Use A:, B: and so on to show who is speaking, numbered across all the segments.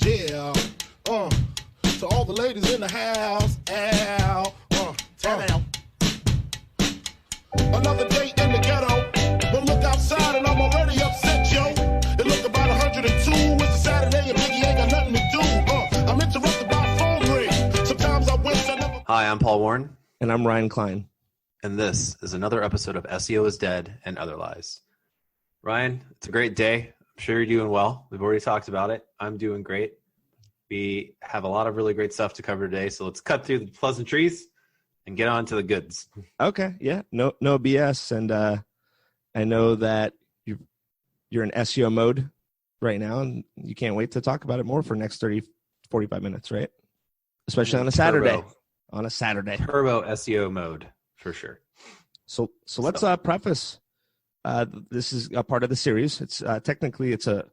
A: Yeah. To all the ladies in the house. Another day in the ghetto. But look outside and I'm already upset, yo. It look about 102. It's a Saturday and Biggie ain't got nothing to do. I'm interrupted by a phone ring. Sometimes I wish I never...
B: Hi, I'm Paul Warren.
C: And I'm Ryan Klein.
B: And this is another episode of SEO is Dead and Other Lies. Ryan, it's a great day. I'm sure you're doing well. We've already talked about it. I'm doing great. We have a lot of really great stuff to cover today, so let's cut through the pleasantries and get on to the goods.
C: Okay, yeah, no BS. And I know that you're in SEO mode right now, and you can't wait to talk about it more for the next 30, 45 minutes, right? Especially on a Saturday. On a Saturday.
B: Turbo SEO mode, for sure.
C: So let's preface. This is a part of the series. It's technically it's a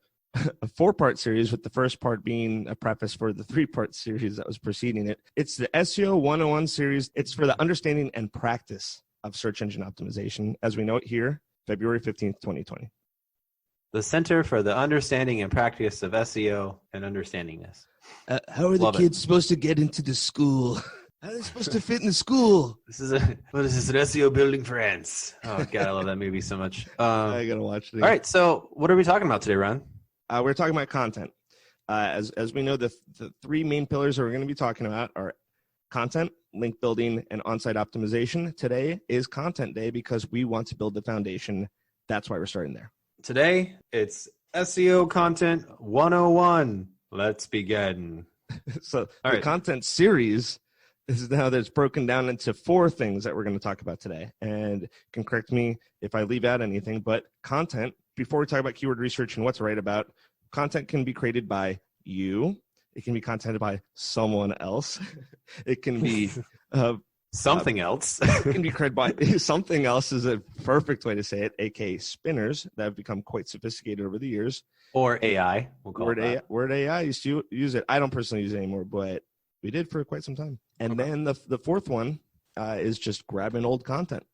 C: 4-part series, with the first part being a preface for the 3-part series that was preceding it. It's the SEO 101 series. It's for the understanding and practice of search engine optimization, as we know it here, February 15th, 2020.
B: The Center for the Understanding and Practice of SEO and Understanding This.
C: How are the kids supposed to get into the school? How are they supposed to fit in the school?
B: What is this, an SEO building for ants? Oh, God, I love that movie so much.
C: I got to watch it.
B: All right, so what are we talking about today, Ron?
C: We're talking about content. As we know, the 3 main pillars that we're going to be talking about are content, link building, and on-site optimization. Today is content day because we want to build the foundation. That's why we're starting there.
B: Today, it's SEO content 101. Let's begin.
C: So the content series is now that's broken down into 4 things that we're going to talk about today. And you can correct me if I leave out anything, but content, before we talk about keyword research and what to write about, content can be created by you. It can be content by someone else. It can be
B: something else.
C: It can be created by something else is a perfect way to say it, aka spinners that have become quite sophisticated over the years.
B: Or AI. We'll call it
C: Word AI used to use it. I don't personally use it anymore, but we did for quite some time. And then the 4th one is just grabbing old content.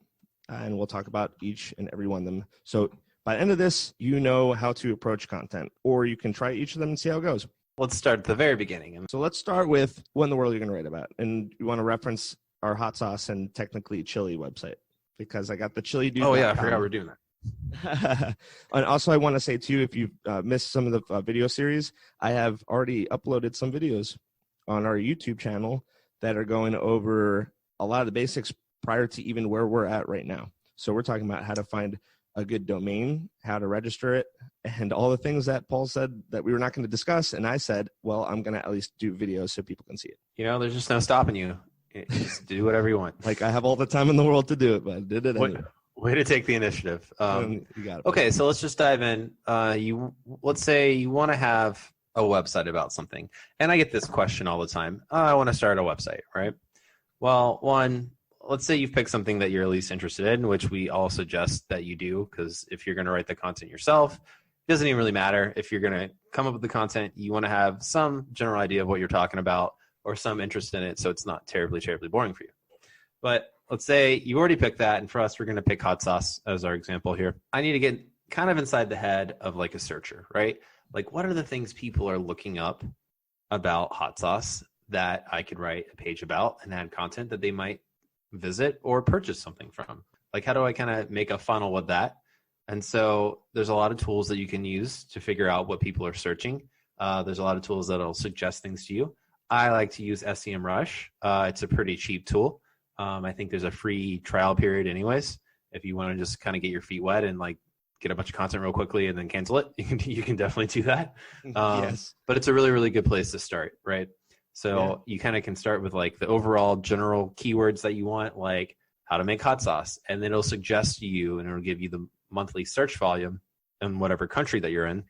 C: And we'll talk about each and every one of them. So by the end of this, you know how to approach content, or you can try each of them and see how it goes.
B: Let's start at the very beginning.
C: So let's start with what in the world you're going to write about. And you want to reference our hot sauce and technically chili website, because I got the chili dude.
B: Oh, yeah, I forgot we're doing that.
C: And also I want to say, too, if you've missed some of the video series, I have already uploaded some videos on our YouTube channel that are going over a lot of the basics prior to even where we're at right now. So we're talking about how to find a good domain, how to register it, and all the things that Paul said that we were not going to discuss. And I said, well, I'm going to at least do videos so people can see it.
B: You know, there's just no stopping you. Just do whatever you want.
C: Like, I have all the time in the world to do it, but I did it anyway.
B: Way to take the initiative.
C: You got it.
B: Okay, so let's just dive in. Let's say you want to have a website about something. And I get this question all the time. I want to start a website, right? Well, let's say you've picked something that you're at least interested in, which we all suggest that you do, because if you're going to write the content yourself, it doesn't even really matter. If you're going to come up with the content, you want to have some general idea of what you're talking about or some interest in it, so it's not terribly, terribly boring for you. But let's say you already picked that, and for us, we're going to pick hot sauce as our example here. I need to get kind of inside the head of like a searcher, right? Like, what are the things people are looking up about hot sauce that I could write a page about and add content that they might visit or purchase something from? Like, how do I kind of make a funnel with that? And so there's a lot of tools that you can use to figure out what people are searching. There's a lot of tools that'll suggest things to you. I like to use SEMrush. It's a pretty cheap tool. I think there's a free trial period anyways. If you want to just kind of get your feet wet and like get a bunch of content real quickly and then cancel it, you can definitely do that.
C: Yes.
B: But it's a really, really good place to start, right? So you kind of can start with like the overall general keywords that you want, like how to make hot sauce, and then it'll suggest to you and it'll give you the monthly search volume in whatever country that you're in,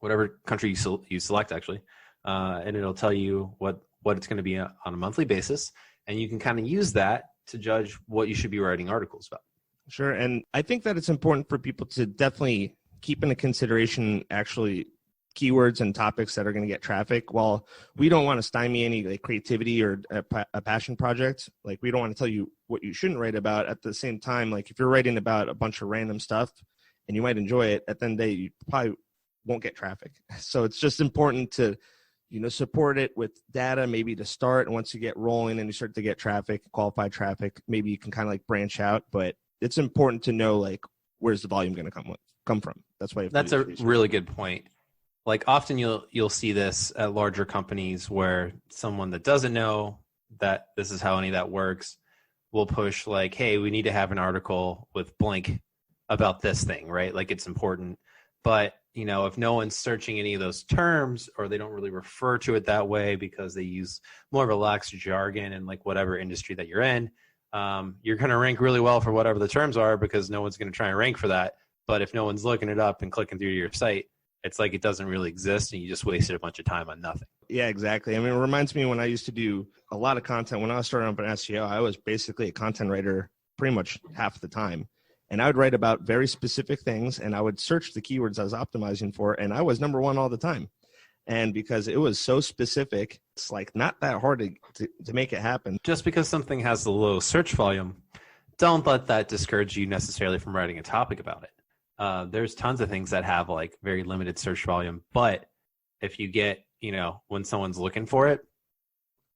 B: whatever country you select actually, and it'll tell you what it's going to be on a monthly basis, and you can kind of use that to judge what you should be writing articles about.
C: Sure, and I think that it's important for people to definitely keep into consideration actually keywords and topics that are going to get traffic. While we don't want to stymie any like creativity or a passion project, like we don't want to tell you what you shouldn't write about. At the same time, like if you're writing about a bunch of random stuff and you might enjoy it, at the end of the day, you probably won't get traffic. So it's just important to, support it with data maybe to start. And once you get rolling and you start to get traffic, qualified traffic, maybe you can kind of like branch out. But it's important to know like where's the volume going to come from. That's why
B: that's a really good point. Like often you'll see this at larger companies where someone that doesn't know that this is how any of that works will push like, hey, we need to have an article with blank about this thing, right? Like it's important. But, if no one's searching any of those terms or they don't really refer to it that way because they use more relaxed jargon in like whatever industry that you're in, you're going to rank really well for whatever the terms are because no one's going to try and rank for that. But if no one's looking it up and clicking through your site, it's like it doesn't really exist and you just wasted a bunch of time on nothing.
C: Yeah, exactly. I mean, it reminds me when I used to do a lot of content. When I was starting up in SEO, I was basically a content writer pretty much half the time. And I would write about very specific things and I would search the keywords I was optimizing for. And I was number one all the time. And because it was so specific, it's like not that hard to make it happen.
B: Just because something has a low search volume, don't let that discourage you necessarily from writing a topic about it. There's tons of things that have like very limited search volume. But if you get, when someone's looking for it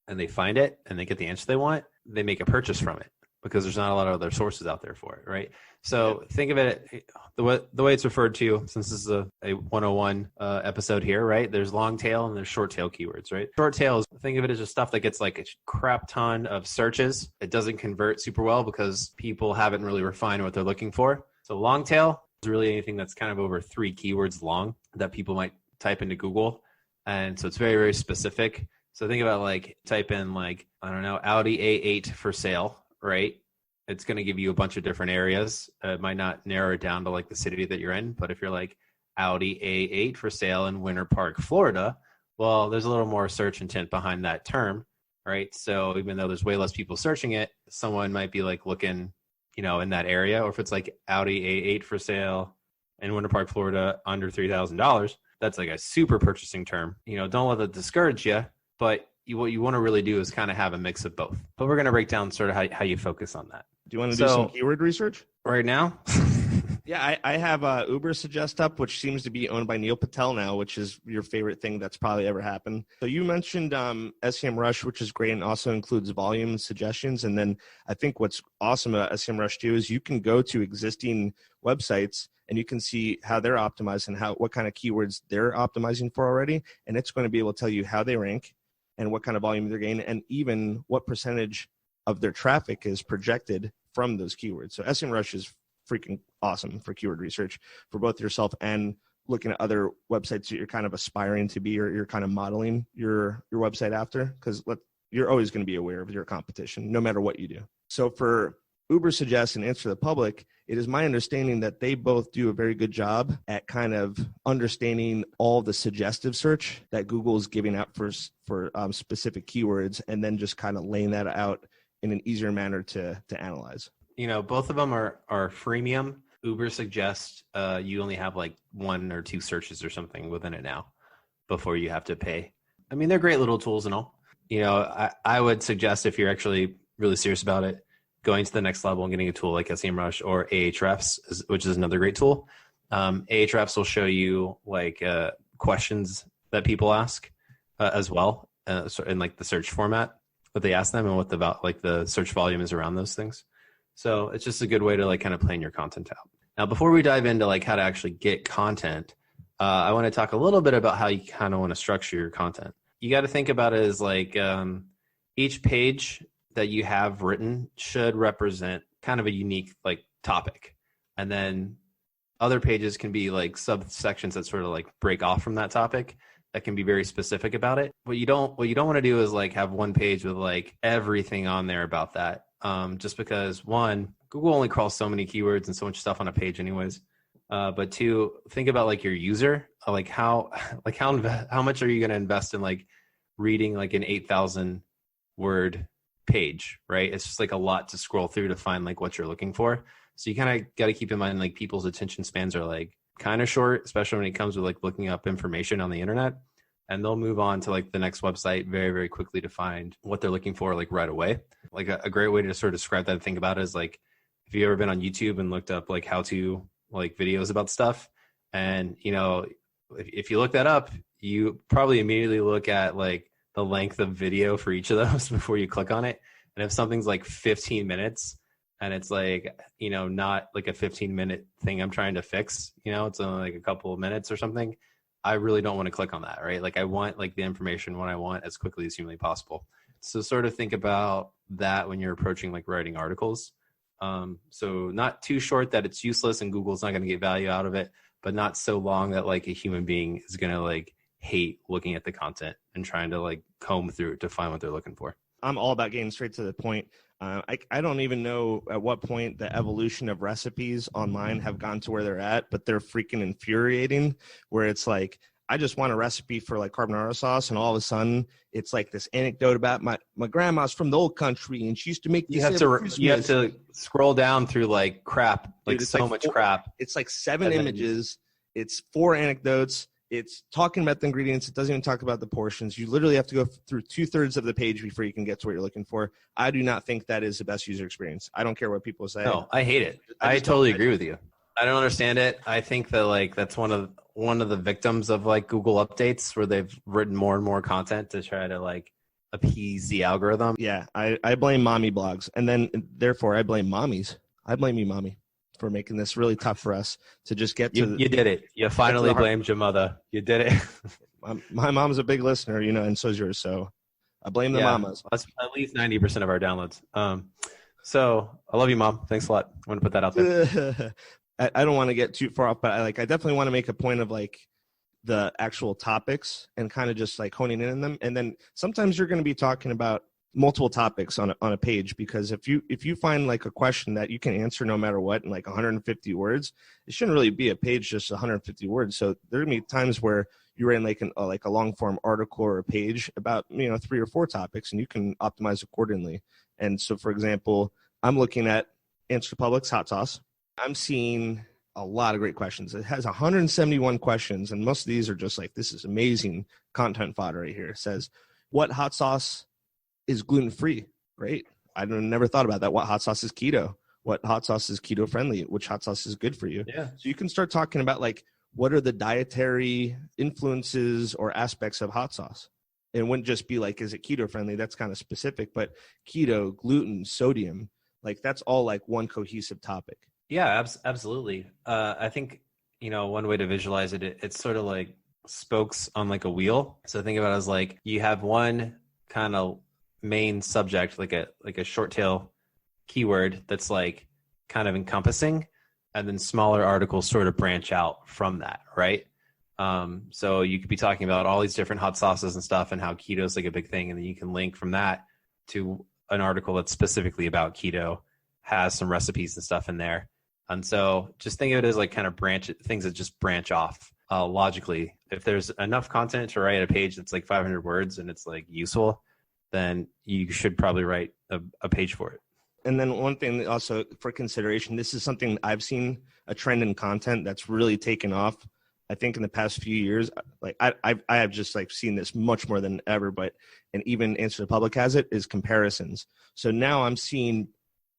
B: and they find it and they get the answer they want, they make a purchase from it because there's not a lot of other sources out there for it, right? So think of it the way it's referred to, since this is a 101 episode here, right? There's long tail and there's short tail keywords, right? Short tail is, think of it as just stuff that gets like a crap ton of searches. It doesn't convert super well because people haven't really refined what they're looking for. So long tail is really anything that's kind of over 3 keywords long that people might type into Google. And so it's very, very specific. So think about like type in like, I don't know, Audi A8 for sale, right? It's going to give you a bunch of different areas. It might not narrow it down to like the city that you're in, but if you're like Audi A8 for sale in Winter Park, Florida, well, there's a little more search intent behind that term, right? So even though there's way less people searching it, someone might be like looking, in that area. Or if it's like Audi A8 for sale in Winter Park, Florida, under $3,000, that's like a super purchasing term. Don't let that discourage you, but what you want to really do is kind of have a mix of both. But we're going to break down sort of how you focus on that.
C: Do you want to do some keyword research?
B: Right now?
C: Yeah, I have Uber Suggest up, which seems to be owned by Neil Patel now, which is your favorite thing that's probably ever happened. So you mentioned SEMrush, which is great and also includes volume and suggestions. And then I think what's awesome about SEMrush too is you can go to existing websites and you can see how they're optimized and what kind of keywords they're optimizing for already. And it's going to be able to tell you how they rank and what kind of volume they're gaining and even what percentage of their traffic is projected from those keywords. So SEMrush is freaking awesome for keyword research for both yourself and looking at other websites that you're kind of aspiring to be or you're kind of modeling your website after, because you're always going to be aware of your competition no matter what you do. So for Uber Suggest and Answer the Public, it is my understanding that they both do a very good job at kind of understanding all the suggestive search that Google is giving out for specific keywords and then just kind of laying that out in an easier manner to analyze.
B: Both of them are freemium. Uber Suggest, you only have like 1 or 2 searches or something within it now before you have to pay. I mean, they're great little tools and all. I would suggest if you're actually really serious about it, going to the next level and getting a tool like SEMrush or Ahrefs, which is another great tool. Ahrefs will show you like questions that people ask as well in like the search format that they ask them and what the search volume is around those things. So it's just a good way to like kind of plan your content out. Now, before we dive into like how to actually get content, I want to talk a little bit about how you kind of want to structure your content. You got to think about it as like each page that you have written should represent kind of a unique like topic. And then other pages can be like subsections that sort of like break off from that topic that can be very specific about it. What you don't want to do is like have one page with like everything on there about that. Just because 1, Google only crawls so many keywords and so much stuff on a page anyways. But 2, think about like your user, like how much are you going to invest in like reading like an 8,000 word page, right? It's just like a lot to scroll through to find like what you're looking for. So you kind of got to keep in mind like people's attention spans are like kind of short, especially when it comes with like looking up information on the internet, and they'll move on to like the next website very, very quickly to find what they're looking for like right away. Like a great way to sort of describe that and think about it is like, if you've ever been on YouTube and looked up like how to like videos about stuff, and if you look that up, you probably immediately look at like the length of video for each of those before you click on it. And if something's like 15 minutes and it's like, you know, not like a 15-minute thing I'm trying to fix, you know, it's only like a couple of minutes or something, I really don't want to click on that, right? Like I want like the information when I want as quickly as humanly possible. So sort of think about that when you're approaching like writing articles. So not too short that it's useless and Google's not going to get value out of it, but not so long that like a human being is going to like hate looking at the content and trying to like comb through it to find what they're looking for.
C: I'm all about getting straight to the point. I don't even know at what point the evolution of recipes online have gone to where they're at, but they're freaking infuriating, where it's like, I just want a recipe for like carbonara sauce, and all of a sudden it's like this anecdote about my grandma's from the old country and she used to make this.
B: You have to scroll down through like crap, like
C: dude,
B: so like much crap.
C: It's like 7 images. It's 4 anecdotes. It's talking about the ingredients. It doesn't even talk about the portions. You literally have to go through 2/3 of the page before you can get to what you're looking for. I do not think that is the best user experience. I don't care what people say.
B: No, I hate it. I totally agree with you. I don't understand it. I think that like that's one of the victims of like Google updates, where they've written more and more content to try to like appease the algorithm.
C: Yeah, I blame mommy blogs, and then therefore I blame mommies. I blame you, mommy, for making this really tough for us to just get to.
B: You did it. You finally blamed your mother. You did it.
C: My mom's a big listener, you know, and so is yours. So I blame the mamas.
B: That's at least 90% of our downloads. So I love you, Mom. Thanks a lot. I'm going to put that out there.
C: I don't want to get too far off, but I definitely want to make a point of like the actual topics and kind of just like honing in on them. And then sometimes you're going to be talking about multiple topics on a page, because if you find like a question that you can answer no matter what in like 150 words, it shouldn't really be a page just 150 words. So there are going to be times where you're in like a long form article or a page about, you know, 3 or 4 topics, and you can optimize accordingly. And so, for example, I'm looking at Answer the Public's hot sauce. I'm seeing a lot of great questions. It has 171 questions, and most of these are just like, this is amazing content fodder right here. It says, what hot sauce is gluten-free? Great. I never thought about that. What hot sauce is keto? What hot sauce is keto-friendly? Which hot sauce is good for you?
B: Yeah.
C: So you can start talking about like, what are the dietary influences or aspects of hot sauce? It wouldn't just be like, is it keto-friendly? That's kind of specific, but keto, gluten, sodium, like that's all like one cohesive topic.
B: Yeah, absolutely. I think, you know, one way to visualize it, it's sort of like spokes on like a wheel. So think about it as like you have one kind of main subject, like a short tail keyword that's like kind of encompassing, and then smaller articles sort of branch out from that, right? So you could be talking about all these different hot sauces and stuff and how keto is like a big thing. And then you can link from that to an article that's specifically about keto, has some recipes and stuff in there. And so just think of it as like kind of things that just branch off logically. If there's enough content to write a page that's like 500 words and it's like useful, then you should probably write a page for it.
C: And then one thing also for consideration, this is something I've seen a trend in content that's really taken off. I think in the past few years, like I have just like seen this much more than ever, and even Answer the Public has it, is comparisons. So now I'm seeing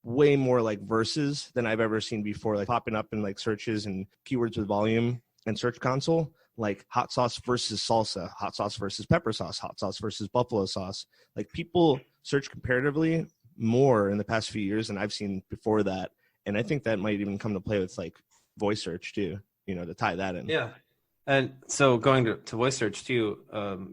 C: way more like verses than I've ever seen before, like popping up in like searches and keywords with volume and Search Console, like hot sauce versus salsa, hot sauce versus pepper sauce, hot sauce versus buffalo sauce. Like people search comparatively more in the past few years than I've seen before that. And I think that might even come to play with like voice search too, you know, to tie that in.
B: Yeah. And so going to voice search too,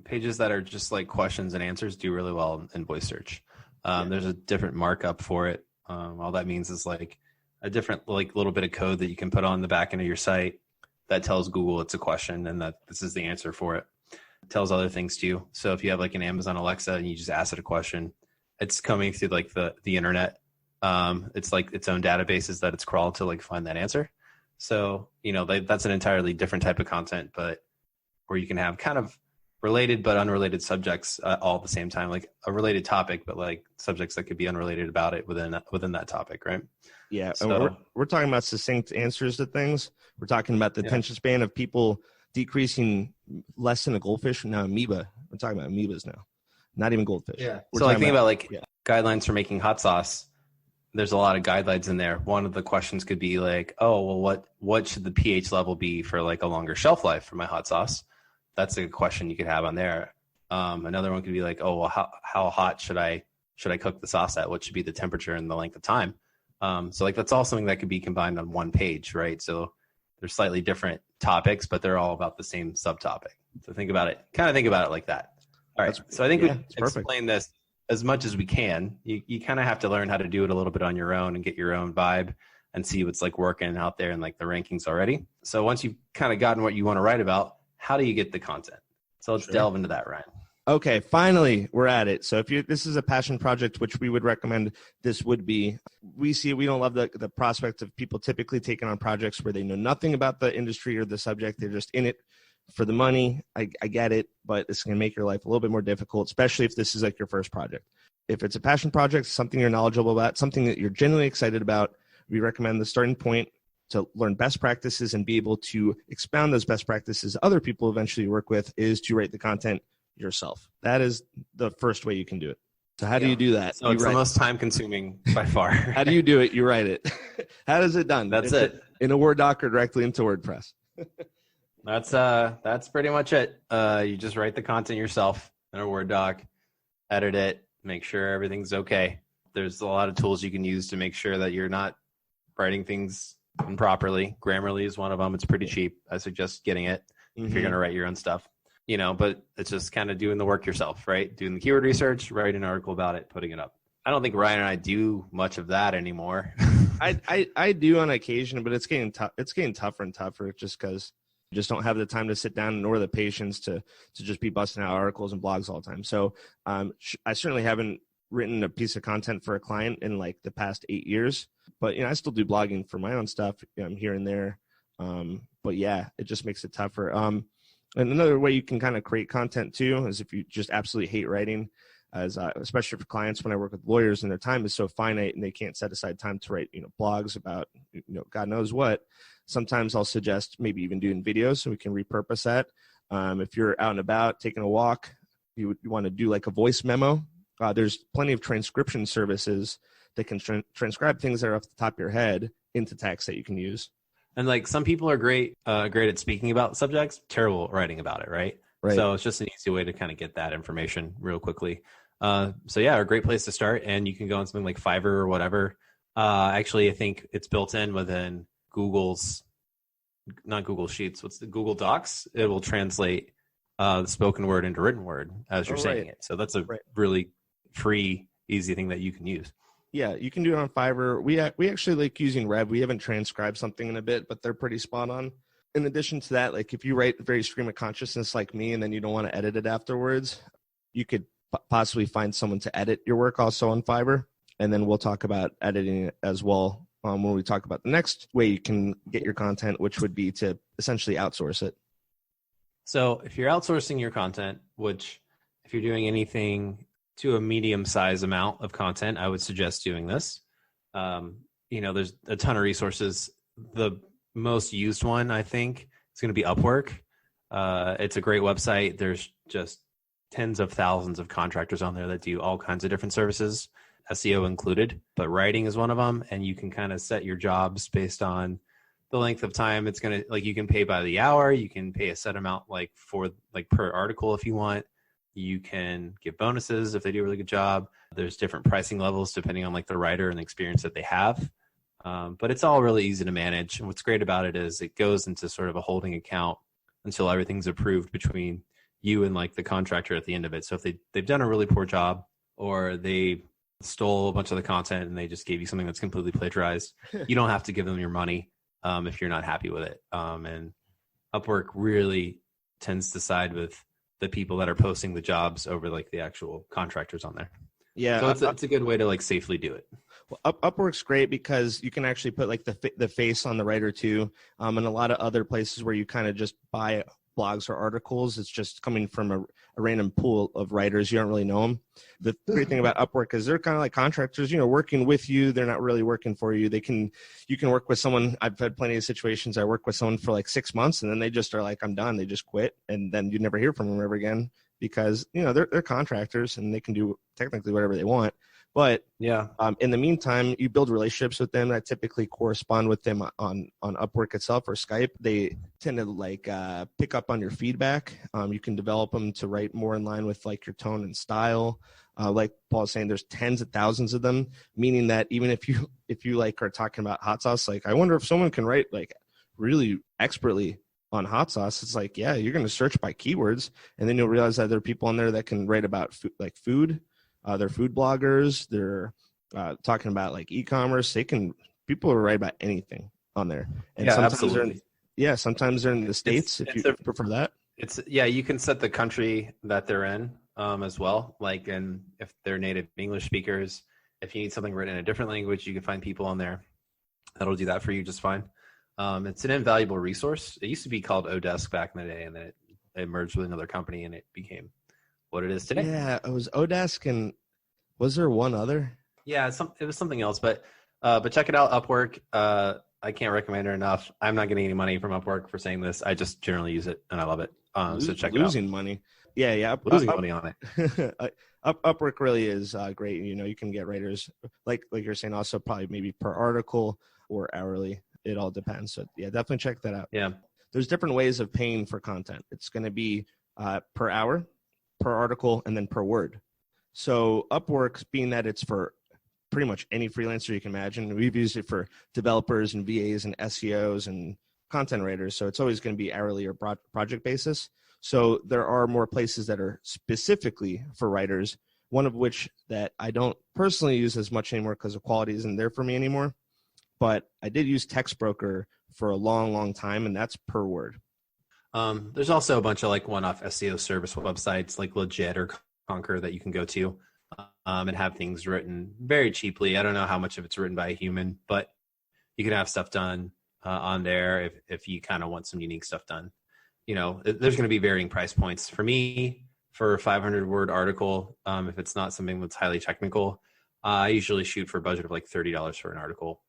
B: pages that are just like questions and answers do really well in voice search. There's a different markup for it. All that means is like a different like little bit of code that you can put on the back end of your site that tells Google it's a question and that this is the answer for it. It tells other things too. So if you have like an Amazon Alexa and you just ask it a question, it's coming through like the internet. It's like its own databases that it's crawled to like find that answer. So, you know, that's an entirely different type of content, but where you can have kind of related but unrelated subjects all at the same time, like a related topic, but like subjects that could be unrelated about it within that topic, right?
C: Yeah, so, we're talking about succinct answers to things. We're talking about the attention span of people decreasing less than a goldfish. Now amoeba. We're talking about amoebas now, not even goldfish.
B: Yeah. So like think about like guidelines for making hot sauce. There's a lot of guidelines in there. One of the questions could be like, oh, well, what should the pH level be for like a longer shelf life for my hot sauce? that's a question you could have on there. Another one could be like, oh, well, how hot should I cook the sauce at? What should be the temperature and the length of time? So like that's all something that could be combined on one page, right? So they're slightly different topics, but they're all about the same subtopic. So think about it like that. All right. So I think we explain this as much as we can. You kind of have to learn how to do it a little bit on your own and get your own vibe and see what's like working out there in like the rankings already. So once you've kind of gotten what you want to write about, how do you get the content? So let's delve into that, Ryan.
C: Okay, finally, we're at it. So if this is a passion project, which we would recommend this would be, we don't love the prospect of people typically taking on projects where they know nothing about the industry or the subject. They're just in it for the money. I get it, but it's going to make your life a little bit more difficult, especially if this is like your first project. If it's a passion project, something you're knowledgeable about, something that you're genuinely excited about, we recommend the starting point to learn best practices and be able to expound those best practices other people eventually work with is to write the content yourself. That is the first way you can do it. So how do you do that?
B: So it's the most time consuming by far.
C: How do you do it? You write it. How is it done?
B: That's it.
C: In a Word doc or directly into WordPress.
B: That's pretty much it. You just write the content yourself in a Word doc, edit it, make sure everything's okay. There's a lot of tools you can use to make sure that you're not writing things improperly. Grammarly is one of them. It's pretty cheap. I suggest getting it if you're going to write your own stuff. But it's just kind of doing the work yourself, right? Doing the keyword research, writing an article about it, putting it up. I don't think Ryan and I do much of that anymore.
C: I do on occasion, but it's getting tough. It's getting tougher and tougher just because you just don't have the time to sit down nor the patience to just be busting out articles and blogs all the time. So I certainly haven't written a piece of content for a client in like the past 8 years, but I still do blogging for my own stuff here and there. But yeah, it just makes it tougher. And another way you can kind of create content too is if you just absolutely hate writing, especially for clients when I work with lawyers and their time is so finite and they can't set aside time to write, blogs about, God knows what. Sometimes I'll suggest maybe even doing videos so we can repurpose that. If you're out and about taking a walk, you want to do like a voice memo. There's plenty of transcription services that can transcribe things that are off the top of your head into text that you can use.
B: And like some people are great at speaking about subjects, terrible at writing about it, right? So it's just an easy way to kind of get that information real quickly. So yeah, a great place to start. And you can go on something like Fiverr or whatever. Actually, I think it's built in within Google's, not Google Sheets, what's the Google Docs? It will translate the spoken word into written word as you're saying it. So that's a really free, easy thing that you can use.
C: Yeah, you can do it on Fiverr. We actually like using Rev. We haven't transcribed something in a bit, but they're pretty spot on. In addition to that, like if you write very stream of consciousness like me and then you don't want to edit it afterwards, you could possibly find someone to edit your work also on Fiverr. And then we'll talk about editing it as well when we talk about the next way you can get your content, which would be to essentially outsource it. So
B: if you're outsourcing your content, which if you're doing anything to a medium-sized amount of content, I would suggest doing this. There's a ton of resources. The most used one, I think, is going to be Upwork. It's a great website. There's just tens of thousands of contractors on there that do all kinds of different services, SEO included, but writing is one of them. And you can kind of set your jobs based on the length of time it's going to, like you can pay by the hour. You can pay a set amount like for like per article if you want. You can give bonuses if they do a really good job. There's different pricing levels depending on like the writer and the experience that they have. But it's all really easy to manage. And what's great about it is it goes into sort of a holding account until everything's approved between you and like the contractor at the end of it. So if they've done a really poor job or they stole a bunch of the content and they just gave you something that's completely plagiarized, you don't have to give them your money if you're not happy with it. And Upwork really tends to side with the people that are posting the jobs over like the actual contractors on there. Yeah. So it's a good way to like safely do it.
C: Well, Upwork's great because you can actually put like the face on the writer too. And a lot of other places where you kind of just buy blogs or articles, it's just coming from a random pool of writers. You don't really know them. The great thing about Upwork is they're kind of like contractors, working with you. They're not really working for you. You can work with someone. I've had plenty of situations. I work with someone for like 6 months and then they just are like, I'm done. They just quit. And then you never hear from them ever again. because, they're contractors and they can do technically whatever they want. But
B: Yeah.
C: in the meantime, you build relationships with them that typically correspond with them on Upwork itself or Skype. They tend to pick up on your feedback. You can develop them to write more in line with like your tone and style. Like Paul was saying, there's tens of thousands of them, meaning that even if you like are talking about hot sauce, like I wonder if someone can write like really expertly on hot sauce. It's like, yeah, you're going to search by keywords, and then you'll realize that there are people on there that can write about food. They're food bloggers. They're talking about like e-commerce. People will write about anything on there. And
B: Yeah,
C: sometimes sometimes they're in the States if you prefer that.
B: You can set the country that they're in as well. Like, and if they're native English speakers, if you need something written in a different language, you can find people on there that'll do that for you just fine. It's an invaluable resource. It used to be called Odesk back in the day, and then it merged with another company and it became what it is today.
C: Yeah, it was Odesk, and was there one other?
B: Yeah, it was something else, but check it out, Upwork. I can't recommend it enough. I'm not getting any money from Upwork for saying this. I just generally use it and I love it. So check it out.
C: Losing money. Yeah.
B: Losing money on it.
C: Upwork really is great. You can get writers like you're saying, also probably maybe per article or hourly. It all depends. So yeah, definitely check that out.
B: Yeah.
C: There's different ways of paying for content. It's going to be per hour, per article, and then per word. So Upwork, being that it's for pretty much any freelancer you can imagine, we've used it for developers and VAs and SEOs and content writers. So it's always going to be hourly or project basis. So there are more places that are specifically for writers, one of which that I don't personally use as much anymore because the quality isn't there for me anymore. But I did use TextBroker for a long, long time, and that's per word.
B: There's also a bunch of like one-off SEO service websites like Legit or Conquer that you can go to and have things written very cheaply. I don't know how much of it's written by a human, but you can have stuff done on there if you kind of want some unique stuff done. There's going to be varying price points. For me, for a 500-word article, if it's not something that's highly technical, I usually shoot for a budget of like $30 for an article.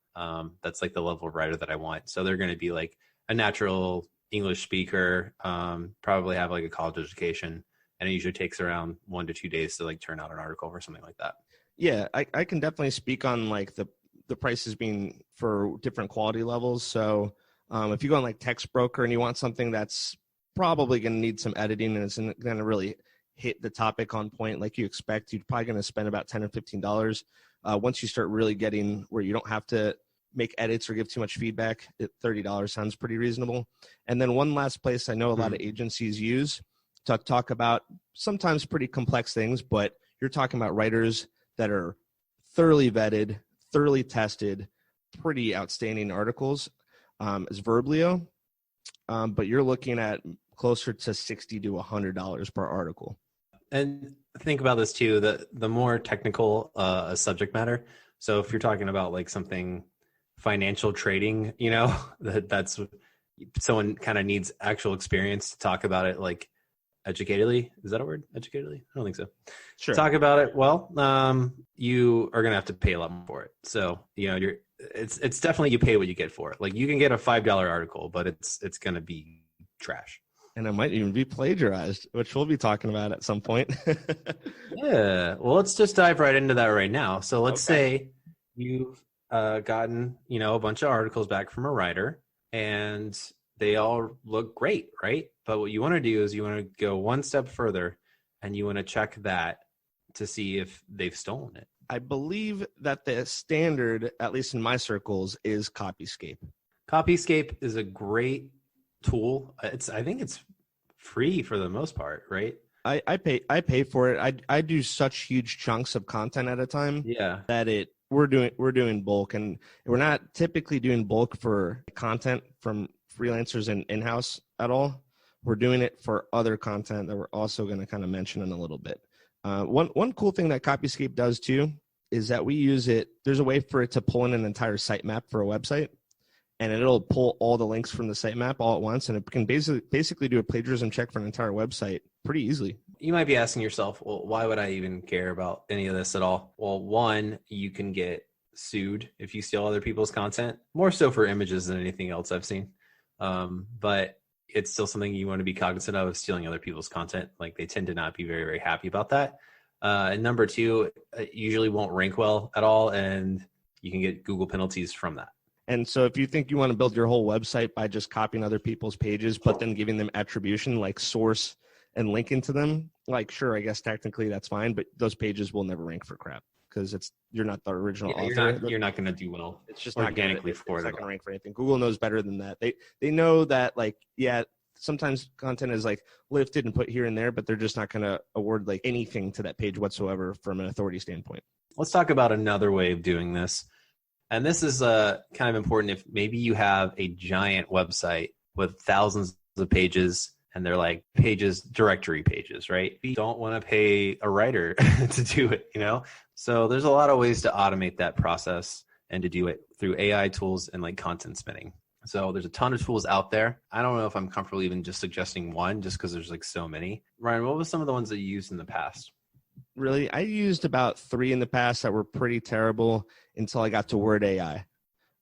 B: That's like the level of writer that I want. So they're going to be like a natural English speaker, probably have like a college education, and it usually takes around 1 to 2 days to like turn out an article or something like that.
C: Yeah, I can definitely speak on like the prices being for different quality levels. So if you go on like TextBroker and you want something that's probably going to need some editing and isn't going to really hit the topic on point like you expect, you're probably going to spend about $10 or $15. Once you start really getting where you don't have to make edits or give too much feedback, $30 sounds pretty reasonable. And then one last place I know a lot of agencies use to talk about sometimes pretty complex things, but you're talking about writers that are thoroughly vetted, thoroughly tested, pretty outstanding articles, is Verblio. But you're looking at closer to $60 to $100 per article.
B: And think about this too, the more technical subject matter. So if you're talking about like something financial trading, that's someone kind of needs actual experience to talk about it like educatedly. Is that a word? Educatedly? I don't think so.
C: Sure.
B: Talk about it well. You are going to have to pay a lot more for it. So, it's definitely you pay what you get for it. Like you can get a $5 article, but it's going to be trash.
C: And it might even be plagiarized, which we'll be talking about at some point.
B: Yeah. Well, let's just dive right into that right now. So let's say you've gotten, a bunch of articles back from a writer and they all look great, right? But what you want to do is you want to go one step further and you want to check that to see if they've stolen it.
C: I believe that the standard, at least in my circles, is Copyscape.
B: Copyscape is a great tool. I think it's free for the most part, right?
C: I pay for it. I do such huge chunks of content at a time.
B: Yeah.
C: That we're doing bulk, and we're not typically doing bulk for content from freelancers and in-house at all. We're doing it for other content that we're also going to kind of mention in a little bit. One cool thing that Copyscape does too is that we use it. There's a way for it to pull in an entire sitemap for a website, and it'll pull all the links from the sitemap all at once, and it can basically do a plagiarism check for an entire website pretty easily.
B: You might be asking yourself, well, why would I even care about any of this at all? Well, one, you can get sued if you steal other people's content, more so for images than anything else I've seen. But it's still something you want to be cognizant of stealing other people's content. Like they tend to not be very, very happy about that. And number two, it usually won't rank well at all. And you can get Google penalties from that.
C: And so if you think you want to build your whole website by just copying other people's pages, but then giving them attribution like source and linking to them, like, sure, I guess technically that's fine, but those pages will never rank for crap because you're not the original author.
B: You're not going to do well.
C: It's just
B: organically
C: it's not going to rank for anything. Google knows better than that. They know that, like, yeah, sometimes content is like lifted and put here and there, but they're just not going to award like anything to that page whatsoever from an authority standpoint.
B: Let's talk about another way of doing this. And this is kind of important if maybe you have a giant website with thousands of pages and they're like pages, directory pages, right? You don't want to pay a writer to do it, you know? So there's a lot of ways to automate that process and to do it through AI tools and like content spinning. So there's a ton of tools out there. I don't know if I'm comfortable even just suggesting one just because there's like so many. Ryan, what were some of the ones that you used in the past?
C: Really, I used about 3 in the past that were pretty terrible until I got to Word AI.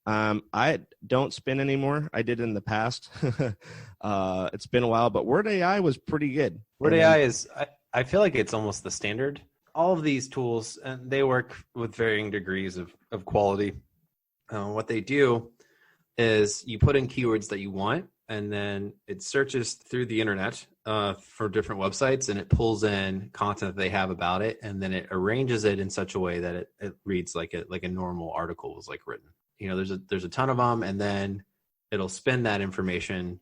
C: I don't spin anymore. I did in the past. It's been a while, but Word AI was pretty good.
B: Word AI is, I feel like it's almost the standard. All of these tools, and they work with varying degrees of quality. What they do is you put in keywords that you want, and then it searches through the internet for different websites, and it pulls in content that they have about it, and then it arranges it in such a way that it reads like a normal article was like written. You know, there's a ton of them, and then it'll spin that information.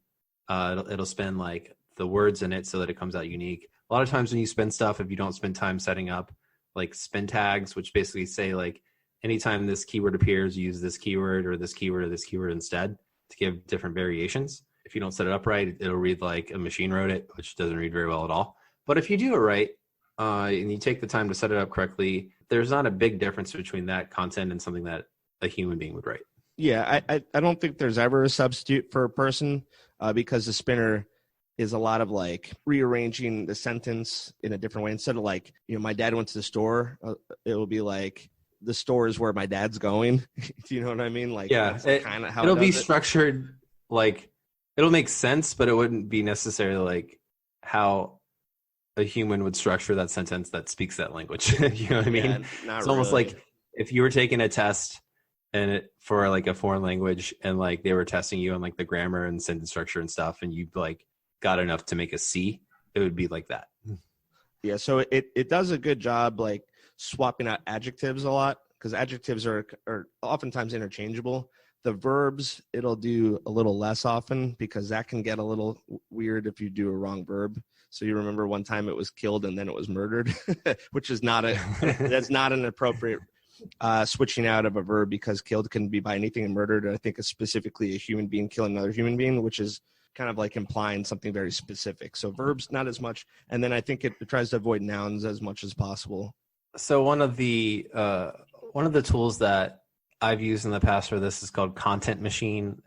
B: It'll spin like the words in it so that it comes out unique. A lot of times when you spin stuff, if you don't spend time setting up like spin tags, which basically say like anytime this keyword appears, use this keyword or this keyword or this keyword instead to give different variations. If you don't set it up right, it'll read like a machine wrote it, which doesn't read very well at all. But if you do it right and you take the time to set it up correctly, there's not a big difference between that content and something that a human being would write.
C: Yeah, I don't think there's ever a substitute for a person because the spinner is a lot of like rearranging the sentence in a different way. Instead of like, you know, my dad went to the store, it will be like, the store is where my dad's going. Do you know what I mean? Like,
B: yeah,
C: kind of how
B: it'll be structured. Like, it'll make sense, but it wouldn't be necessarily like how a human would structure that sentence that speaks that language. You know what I mean?
C: Yeah,
B: it's almost like if you were taking a test and for like a foreign language and like they were testing you on like the grammar and sentence structure and stuff, and you like got enough to make a C, it would be like that.
C: Yeah, so it does a good job like swapping out adjectives a lot because adjectives are oftentimes interchangeable. The verbs, it'll do a little less often because that can get a little weird if you do a wrong verb. So you remember one time it was killed and then it was murdered, which is that's not an appropriate switching out of a verb because killed can be by anything and murdered. I think it's specifically a human being killing another human being, which is kind of like implying something very specific. So verbs, not as much. And then I think it tries to avoid nouns as much as possible.
B: So one of the tools that I've used in the past for this is called Content Machine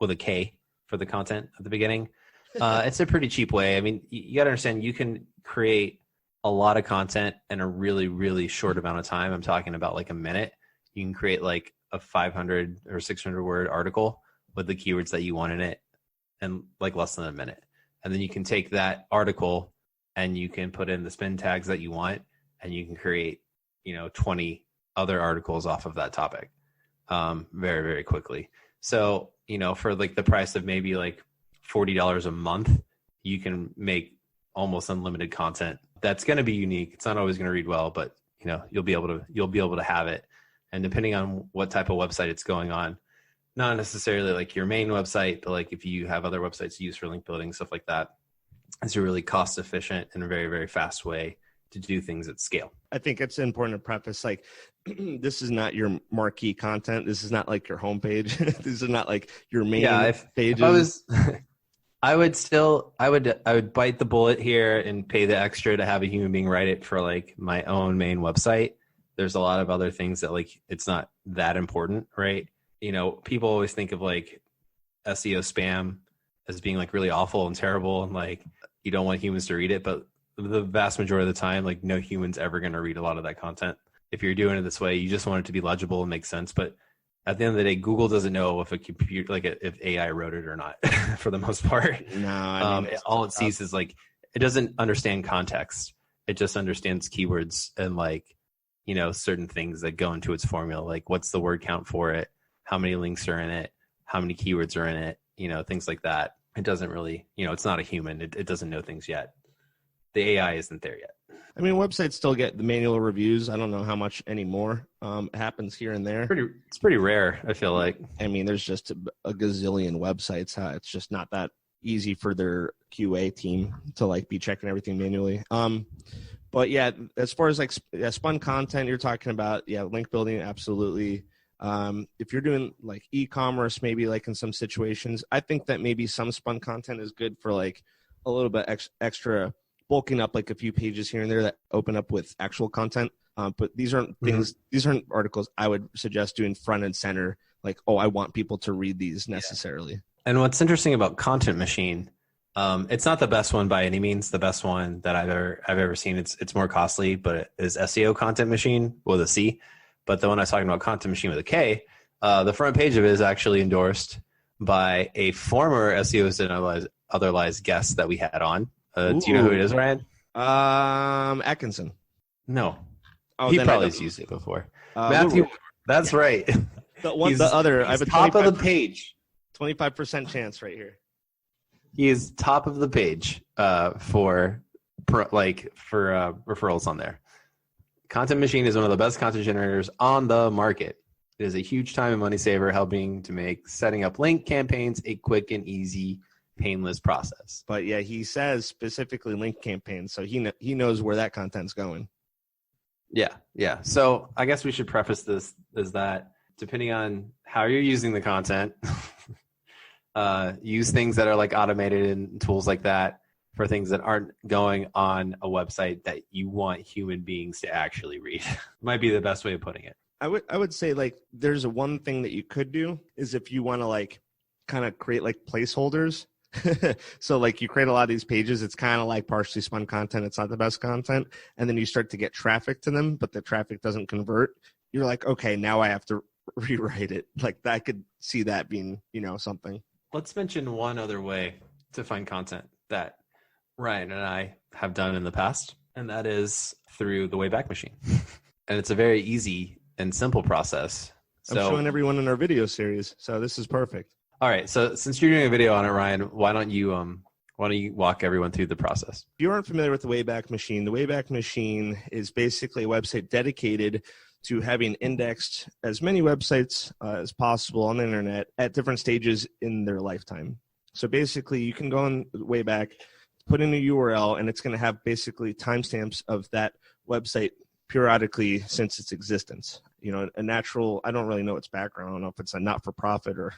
B: with a K for the content at the beginning. It's a pretty cheap way. I mean, you got to understand you can create a lot of content in a really, really short amount of time. I'm talking about like a minute. You can create like a 500 or 600 word article with the keywords that you want in it in like less than a minute. And then you can take that article and you can put in the spin tags that you want, and you can create, 20 other articles off of that topic very, very quickly. So, for like the price of maybe like $40 a month, you can make almost unlimited content that's going to be unique. It's not always going to read well, but you'll be able to have it. And depending on what type of website it's going on, not necessarily like your main website, but like if you have other websites to use for link building, stuff like that, it's a really cost efficient and a very, very fast way to do things at scale.
C: I think it's important to preface like, this is not your marquee content. This is not like your homepage. These are not like your main pages.
B: I would bite the bullet here and pay the extra to have a human being write it for like my own main website. There's a lot of other things that like, it's not that important, right? People always think of like SEO spam as being like really awful and terrible. And like, you don't want humans to read it, but the vast majority of the time, like no human's ever going to read a lot of that content. If you're doing it this way, you just want it to be legible and make sense. But at the end of the day, Google doesn't know if a computer, like if AI wrote it or not, for the most part.
C: No, I mean,
B: all it sees is like, it doesn't understand context. It just understands keywords and like, certain things that go into its formula, like what's the word count for it, how many links are in it, how many keywords are in it, things like that. It doesn't really, it's not a human. It doesn't know things yet. The AI isn't there yet.
C: I mean, websites still get the manual reviews. I don't know how much anymore happens here and there.
B: It's pretty rare, I feel like.
C: I mean, there's just a gazillion websites. It's just not that easy for their QA team to like be checking everything manually. But yeah, as far as like spun content you're talking about, yeah, link building, absolutely. If you're doing like e-commerce, maybe like in some situations, I think that maybe some spun content is good for like a little bit extra bulking up like a few pages here and there that open up with actual content. But these aren't things, these aren't articles I would suggest doing front and center. Like, oh, I want people to read these necessarily. Yeah.
B: And what's interesting about Content Machine, it's not the best one by any means. The best one that I've ever seen. It's more costly, but it is SEO Content Machine with a C. But the one I was talking about, Content Machine with a K, the front page of it is actually endorsed by a former SEO and Otherwise guest that we had on. Do you know who it is, Ryan?
C: Atkinson.
B: No.
C: Oh,
B: he probably has used it before.
C: Matthew.
B: That's right.
C: He's
B: top of the page.
C: 25% chance right here.
B: He is top of the page for referrals on there. Content Machine is one of the best content generators on the market. It is a huge time and money saver, helping to make setting up link campaigns a quick and easy, painless process.
C: But yeah, he says specifically link campaigns, so he knows where that content's going.
B: Yeah. So I guess we should preface this as that depending on how you're using the content, use things that are like automated and tools like that for things that aren't going on a website that you want human beings to actually read. Might be the best way of putting it.
C: I would say like there's one thing that you could do is if you want to like kind of create like placeholders. So like you create a lot of these pages, it's kind of like partially spun content. It's not the best content. And then you start to get traffic to them, but the traffic doesn't convert. You're like, okay, now I have to rewrite it. Like I could see that being, something.
B: Let's mention one other way to find content that Ryan and I have done in the past, and that is through the Wayback Machine. And it's a very easy and simple process.
C: I'm showing everyone in our video series, so this is perfect.
B: All right. So since you're doing a video on it, Ryan, why don't you walk everyone through the process?
C: If you aren't familiar with the Wayback Machine is basically a website dedicated to having indexed as many websites as possible on the internet at different stages in their lifetime. So basically, you can go on Wayback, put in a URL, and it's going to have basically timestamps of that website periodically since its existence. A natural, I don't really know its background. I don't know if it's a not-for-profit or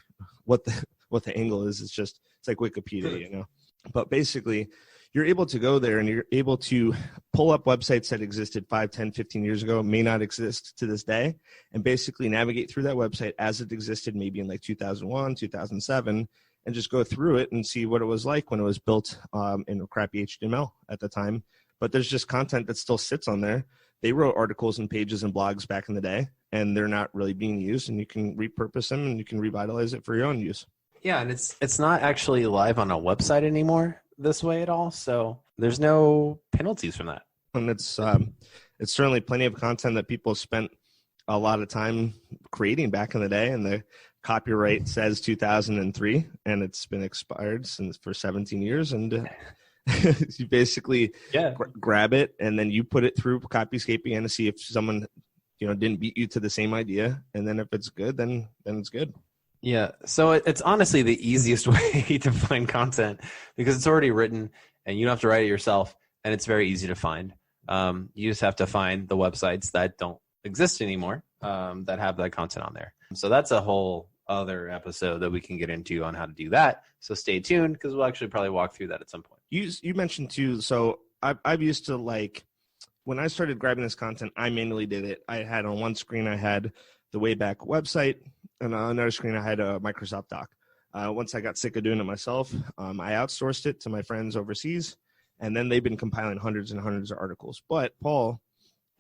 C: what the angle is. It's like Wikipedia, But basically, you're able to go there and you're able to pull up websites that existed 5, 10, 15 years ago, may not exist to this day, and basically navigate through that website as it existed maybe in like 2001, 2007, and just go through it and see what it was like when it was built in crappy HTML at the time. But there's just content that still sits on there. They wrote articles and pages and blogs back in the day, and they're not really being used, and you can repurpose them and you can revitalize it for your own use. Yeah,
B: and it's not actually live on a website anymore this way at all, so there's no penalties from that.
C: And it's certainly plenty of content that people spent a lot of time creating back in the day, and the copyright says 2003, and it's been expired for 17 years, and you basically grab it and then you put it through Copyscape and to see if someone didn't beat you to the same idea, and then if it's good, then it's good.
B: Yeah, so it's honestly the easiest way to find content because it's already written and you don't have to write it yourself, and it's very easy to find. You just have to find the websites that don't exist anymore that have that content on there. So that's a whole other episode that we can get into on how to do that. So stay tuned because we'll actually probably walk through that at some point.
C: You mentioned too, so I've used to like, when I started grabbing this content, I manually did it. I had on one screen, I had the Wayback website, and on another screen, I had a Microsoft Doc. Once I got sick of doing it myself, I outsourced it to my friends overseas, and then they've been compiling hundreds and hundreds of articles. But Paul,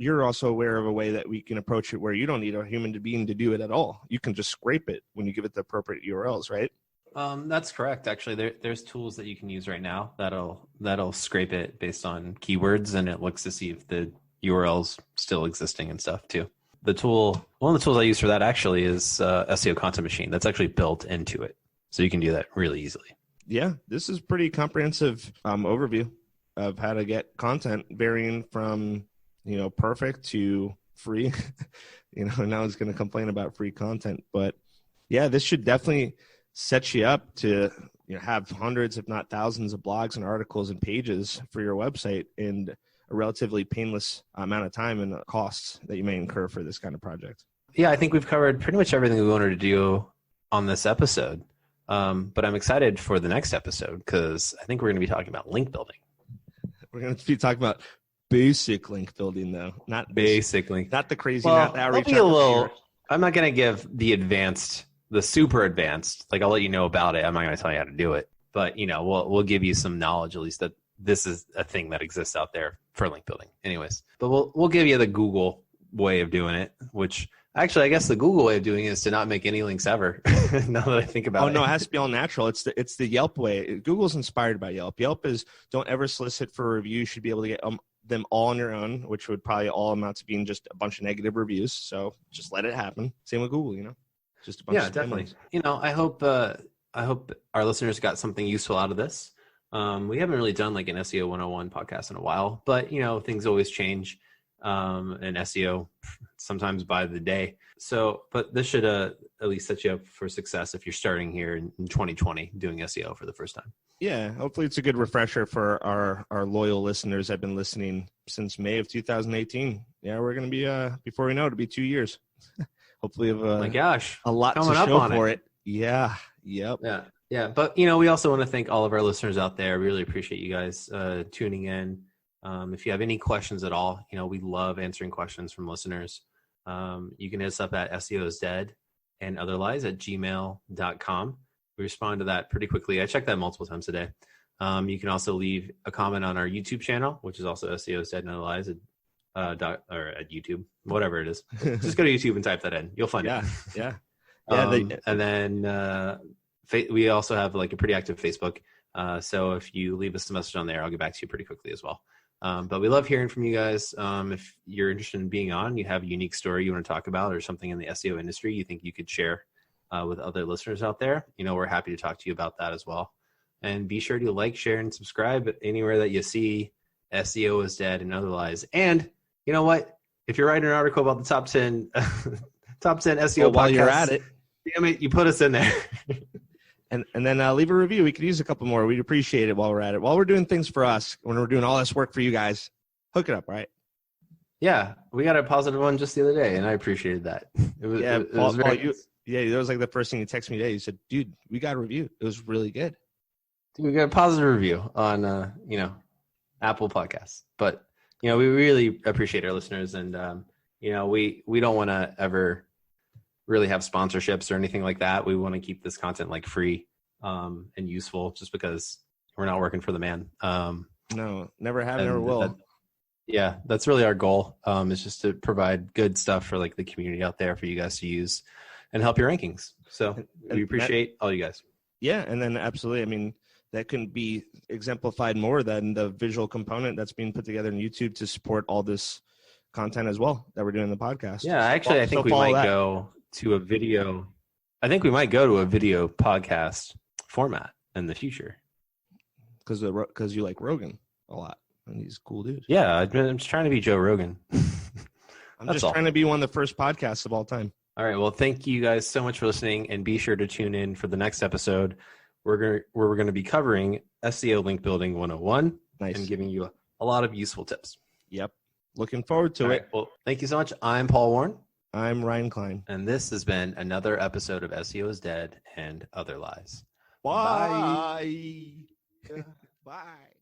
C: you're also aware of a way that we can approach it where you don't need a human being to do it at all. You can just scrape it when you give it the appropriate URLs, right?
B: That's correct. Actually, there's tools that you can use right now that'll scrape it based on keywords, and it looks to see if the URL's still existing and stuff too. One of the tools I use for that actually is SEO Content Machine. That's actually built into it, so you can do that really easily.
C: Yeah, this is pretty comprehensive overview of how to get content, varying from perfect to free. Now it's going to complain about free content, but yeah, this should definitely set you up to have hundreds, if not thousands, of blogs and articles and pages for your website in a relatively painless amount of time and costs that you may incur for this kind of project.
B: Yeah, I think we've covered pretty much everything we wanted to do on this episode. But I'm excited for the next episode because I think we're going to be talking about link building.
C: We're going to be talking about basic link building, though, not
B: basic link,
C: not the crazy,
B: well,
C: not the outreach.
B: I'm not going to give the super advanced. Like, I'll let you know about it. I'm not going to tell you how to do it, but we'll give you some knowledge, at least that this is a thing that exists out there for link building. Anyways, but we'll give you the Google way of doing it, which actually I guess the Google way of doing it is to not make any links ever. Now that I think about it.
C: Oh no, it has to be all natural. It's the Yelp way. Google's inspired by Yelp. Yelp is don't ever solicit for a review. You should be able to get them all on your own, which would probably all amount to being just a bunch of negative reviews. So just let it happen. Same with Google, just a bunch of
B: definitely.
C: ones.
B: I hope our listeners got something useful out of this. We haven't really done like an SEO 101 podcast in a while, but things always change. And SEO sometimes by the day. So, but this should at least set you up for success if you're starting here in 2020 doing SEO for the first time.
C: Yeah, hopefully it's a good refresher for our loyal listeners that have been listening since May of 2018. Yeah, we're going to be, before we know it, it'll be 2 years. Hopefully we have
B: my gosh,
C: a lot to show for it. Yeah, yep.
B: Yeah. But, we also want to thank all of our listeners out there. We really appreciate you guys tuning in. If you have any questions at all, we love answering questions from listeners. You can hit us up at SEO is dead and other lies at gmail.com. We respond to that pretty quickly. I check that multiple times a day. You can also leave a comment on our YouTube channel, which is also SEO is dead and other lies or at YouTube, whatever it is. Just go to YouTube and type that in. You'll find it.
C: Yeah.
B: And then we also have like a pretty active Facebook. So if you leave us a message on there, I'll get back to you pretty quickly as well. But we love hearing from you guys. If you're interested in being on, you have a unique story you want to talk about or something in the SEO industry you think you could share with other listeners out there, we're happy to talk to you about that as well. And be sure to like, share, and subscribe anywhere that you see SEO is dead and other lies. And you know what? If you're writing an article about the top 10 SEO
C: while
B: podcasts,
C: you're at it,
B: damn it, you put us in there.
C: And then leave a review. We could use a couple more. We'd appreciate it while we're at it. While we're doing things for us, when we're doing all this work for you guys, hook it up, right?
B: Yeah, we got a positive one just the other day, and I appreciated that. It was very
C: that was like the first thing you texted me today. You said, "Dude, we got a review. It was really good."
B: We got a positive review on Apple Podcasts, but we really appreciate our listeners, and we don't want to ever really have sponsorships or anything like that. We want to keep this content like free and useful just because we're not working for the man.
C: No, never have, never will.
B: That's really our goal, is just to provide good stuff for like the community out there for you guys to use and help your rankings. So we appreciate all you guys.
C: Yeah. And then absolutely. I mean, that can be exemplified more than the visual component that's being put together in YouTube to support all this content as well that we're doing in the podcast.
B: Yeah. Actually, I think we might go to a video. I think we might go to a video podcast format in the future.
C: Because you like Rogan a lot and he's a cool dude.
B: Yeah. I'm just trying to be Joe Rogan.
C: I'm just trying to be one of the first podcasts of all time.
B: All right. Well, thank you guys so much for listening, and be sure to tune in for the next episode. We're going to be covering SEO link building 101.
C: Nice.
B: And giving you a lot of useful tips.
C: Yep. Looking forward to it.
B: Right. Well, thank you so much. I'm Paul Warren.
C: I'm Ryan Klein.
B: And this has been another episode of SEO is Dead and Other Lies.
C: Bye. Bye. Bye.